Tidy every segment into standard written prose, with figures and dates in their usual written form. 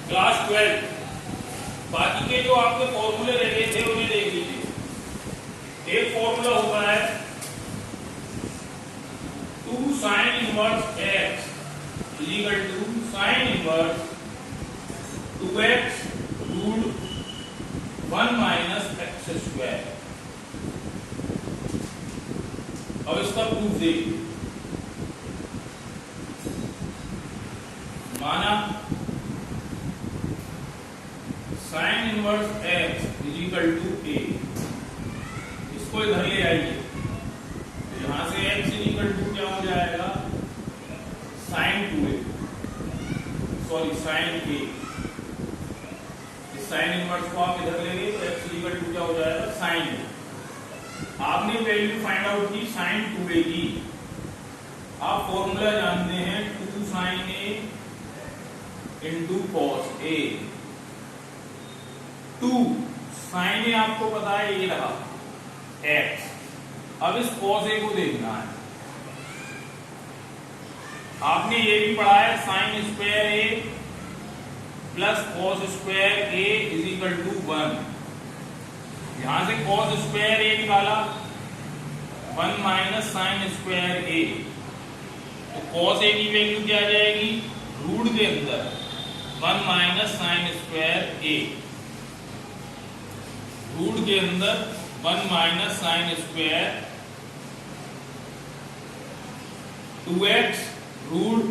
Class 12 बाकी के जो आपके फॉर्मूले रहे थे उन्हें देख लीजिए। एक फॉर्मूला होता है 2 sin inverse x equal to sin inverse 2x root 1 minus x square. अब इसका प्रूफ देखिए। माना sin inverse x equal to a, इसको इधर ले आइए तो यहां से x इक्वल टू क्या हो जाएगा sin 2a, sorry sin a। इस sin इनवर्स को आप इधर ले गए तो x इक्वल टू क्या हो जाएगा sin a। आपने वैल्यू फाइंड आउट की sin 2a की। आप फॉर्मूला जानते हैं 2 sin a into cos a। 2 sin a आपको पता है ये रहा x। अब इस cos a को देखना है। आपने ये भी पढ़ा है sin square a plus cos square a is equal to 1। यहां से cos स्क्वायर a निकाला 1 माइनस sin स्क्वायर a, तो cos a की वैल्यू क्या आ जाएगी रूट के अंदर 1 minus sin square a, root के अंदर 1 minus sin square 2x root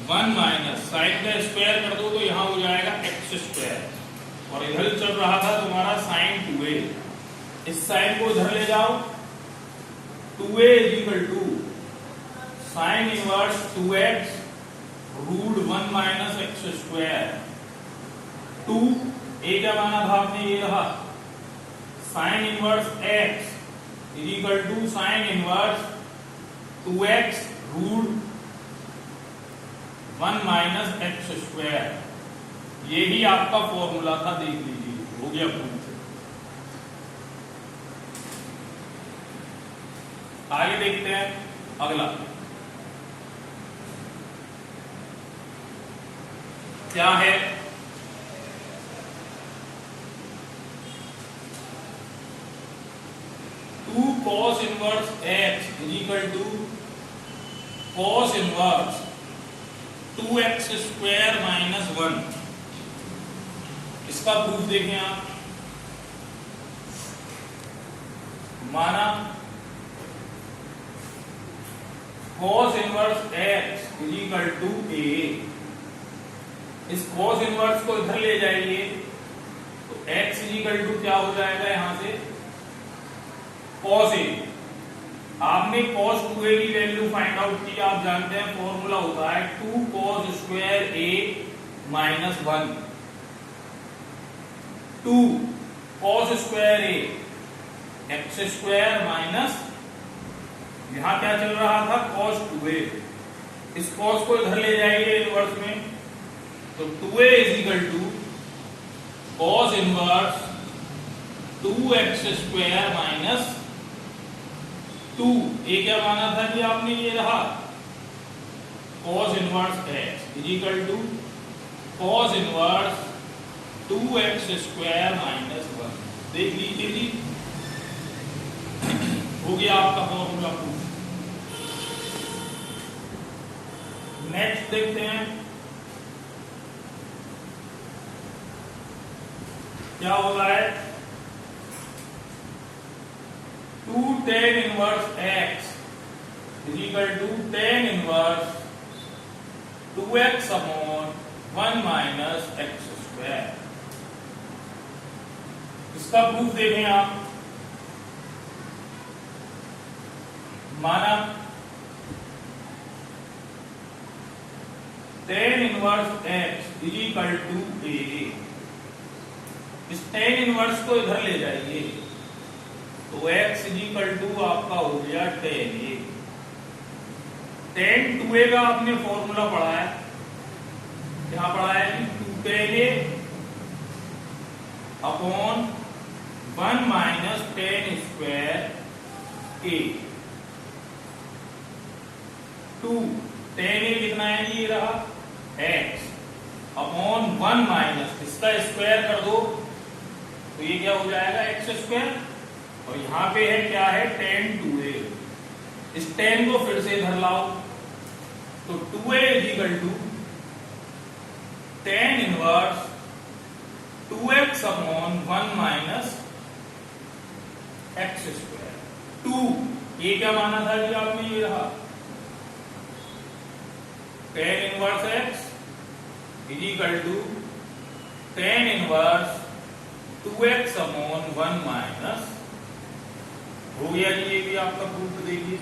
1 minus sine का स्क्वायर कर दो तो यहां हो जाएगा एक्स स्क्वायर, और इधर चल रहा था तुम्हारा sin 2a। इस साइन को इधर ले जाओ 2a is equal to sine inverse 2x root 1 minus x square. 2 a क्या माना था आपने ये रहा sine inverse x is equal to sine inverse 2x root 1 minus x square. ये ही आपका फॉर्मूला था, देख लीजिए हो गया प्रूफ। आगे देखते हैं अगला क्या है। 2 cos inverse x is equal to cos inverse 2x square minus 1। इसका प्रूफ देखें आप। माना cos inverse x is equal to a। इस cos इनवर्स को इधर ले जाइए तो x इज इक्वल टू क्या हो जाएगा यहां से cos a। आपने cos 2a की वैल्यू फाइंड आउट की। आप जानते हैं फॉर्मूला होता है 2 cos square a minus 1। 2 cos square a x square minus, यहां क्या चल रहा था cos 2a। इस cos को इधर ले जाएंगे इनवर्स में तो 2a is equal to cos inverse 2x square minus 2। A क्या माना था कि आपने ये रहा cos inverse x is equal to cos inverse 2x square minus 1। देख लीजिए जी हो गया आपका फॉर्मूला प्रूफ। नेक्स्ट देखते हैं क्या होगा है 2 tan inverse x is equal to tan inverse 2x upon 1 minus x square. इसका प्रूफ देखें आप। माना tan inverse x is equal to a। इस tan इनवर्स को इधर ले जाइए तो x इज इक्वल टू आपका हो गया tan a। tan 2a का आपने फॉर्मूला पढ़ा है, क्या पढ़ा है कि 2 tan a upon 1 minus tan square a। 2 tan a कितना है ये रहा x अपॉन 1 माइनस इसका स्क्वायर कर दो तो ये क्या हो जाएगा एक्स स्क्वायर, और यहाँ पे है क्या है tan 2a। इस tan को फिर से इधर लाओ तो 2a is equal to tan inverse 2x upon 1 minus x square. 2 ये क्या माना था जी आपने, ये रहा tan inverse x is equal to tan inverse 2x upon 1 minus, हो गया जी ये भी आपका प्रूफ। देखिए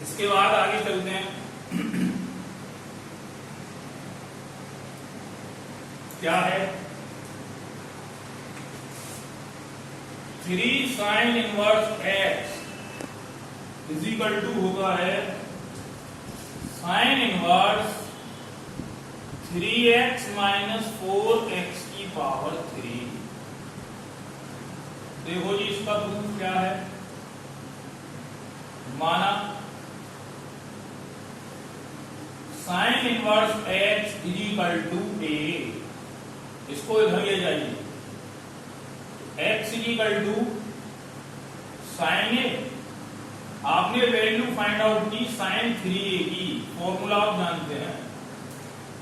इसके बाद आगे चलते हैं। क्या है 3 sin inverse x is equal to होगा है sin inverse 3x minus 4x की पावर 3। देखो जी इसका प्रूफ क्या है, माना sin inverse x is equal to a, इसको इधर ले जाइए, x is equal to sin a, आपने वैल्यू फाइंड आउट की sin 3a की, फॉर्मूला आप जानते हैं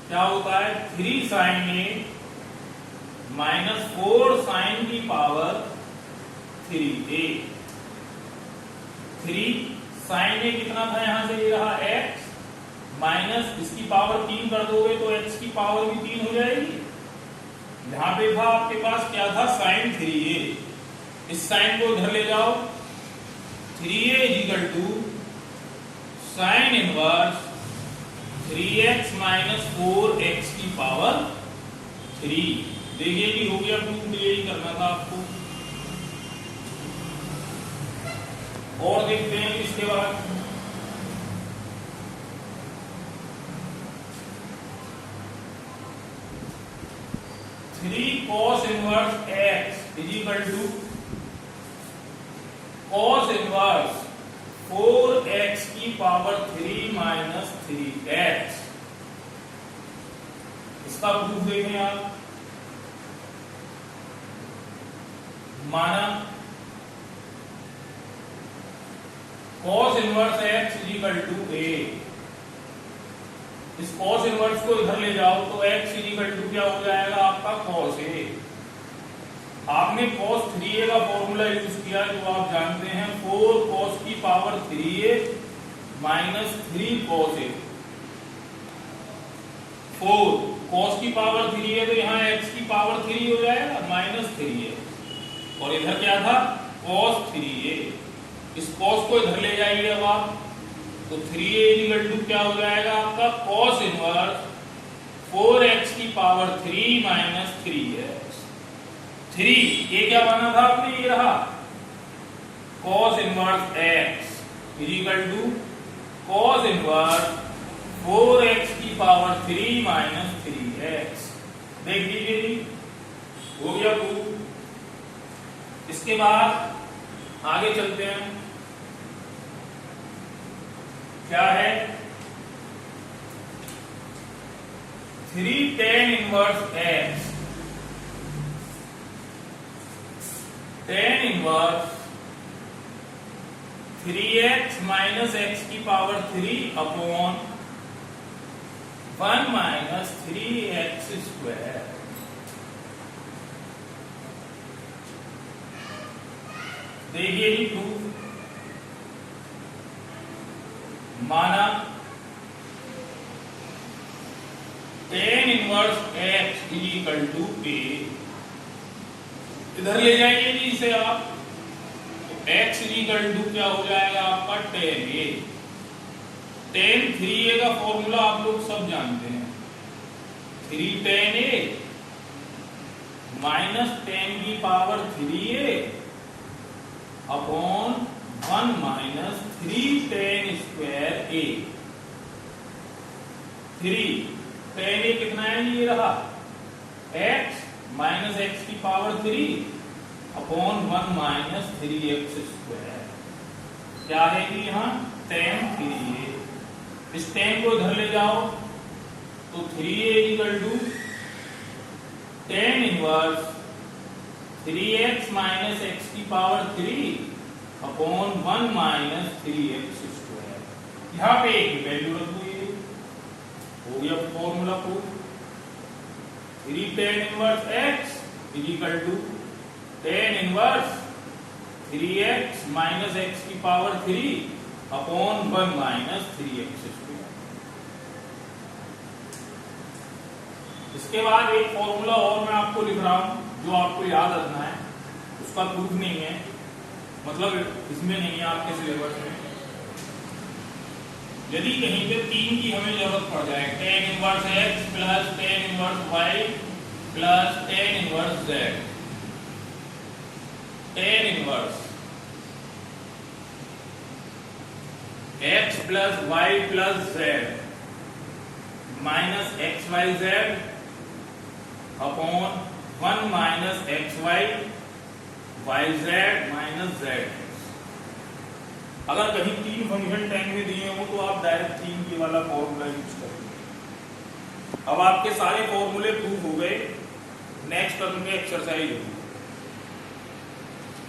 क्या होता है 3 sin a माइनस 4 sin की पावर 3a। 3 sin a कितना था यहां से, ये रहा x माइनस इसकी पावर 3 कर दोगे तो x की पावर भी 3 हो जाएगी। यहां पे था आपके पास क्या था sin 3a, इस साइन को इधर ले जाओ, 3a is equal to sin inverse 3x minus 4x की पावर 3। देखिए कि हो गया प्रूफ, यही करना था आपको। और देखते हैं इसके बाद three cos inverse x is equal to cos inverse 4x की पावर 3 माइनस 3x। इसका प्रूफ देखें आप, माना cos inverse x is equal to a, इस cos इनवर्स को इधर ले जाओ तो x इज इक्वल टू क्या हो जाएगा आपका cos a। आपने cos 3a का फॉर्मूला यूज किया जो आप जानते हैं 4 cos की power 3a minus 3 cos a। 4 cos की पावर 3a तो यहाँ x की पावर 3 हो जाएगा माइनस 3a, और इधर क्या था cos 3a, इस cos को इधर ले जाइए अब आप तो 3a इक्वल टू क्या हो जाएगा आपका cos इनवर्स 4x की पावर 3 माइनस 3x। 3 ये क्या बना था आपने, ये रहा cos inverse x is equal to cos inverse 4x की पावर 3 माइनस 3x। देख लीजिए जी हो गया प्रूफ। इसके बाद आगे चलते हैं, क्या है 3 tan inverse x, tan inverse 3x minus x की power 3 upon 1 minus 3x square. देखिए जी प्रूफ, माना tan inverse x is equal to a, इधर ले जाइए जी इसे आप तो x इज इक्वल टू क्या हो जाएगा आपका tan a। tan 3a का फॉर्मूला आप लोग सब जानते हैं, 3 tan a माइनस tan की power 3a upon 1 minus 3 tan square a। 3 tan a कितना है, ये रहा x माइनस x की power 3 upon 1 minus 3x square. क्या है कि यहाँ tan 3a, इस tan को इधर ले जाओ तो 3a equal to tan inverse 3x minus x की power 3 upon 1 minus 3x square. यहाँ पे एक वैल्यू रख दो, ये हो गया formula proof. 3 tan inverse x is equal to tan inverse 3x minus x की power 3 upon 1 minus 3x square. इसके बाद एक फॉर्मूला और मैं आपको लिख रहा हूं जो आपको याद रखना है, उसका प्रूफ नहीं है, मतलब इसमें नहीं है आपके सिलेबस में। यदि कहीं पे 3 की हमें जरूरत पड़ जाए, tan inverse x plus tan inverse y plus tan inverse z, tan inverse x plus y plus z minus x y z upon 1 minus x y y z minus z. अगर कहीं 3 फंक्शन tan में दिए हो तो आप direct 3 की वाला formula use करेंगे। अब आपके सारे फॉर्मूले प्रूफ हो गए। नेक्स्ट करेंगे एक्सरसाइज।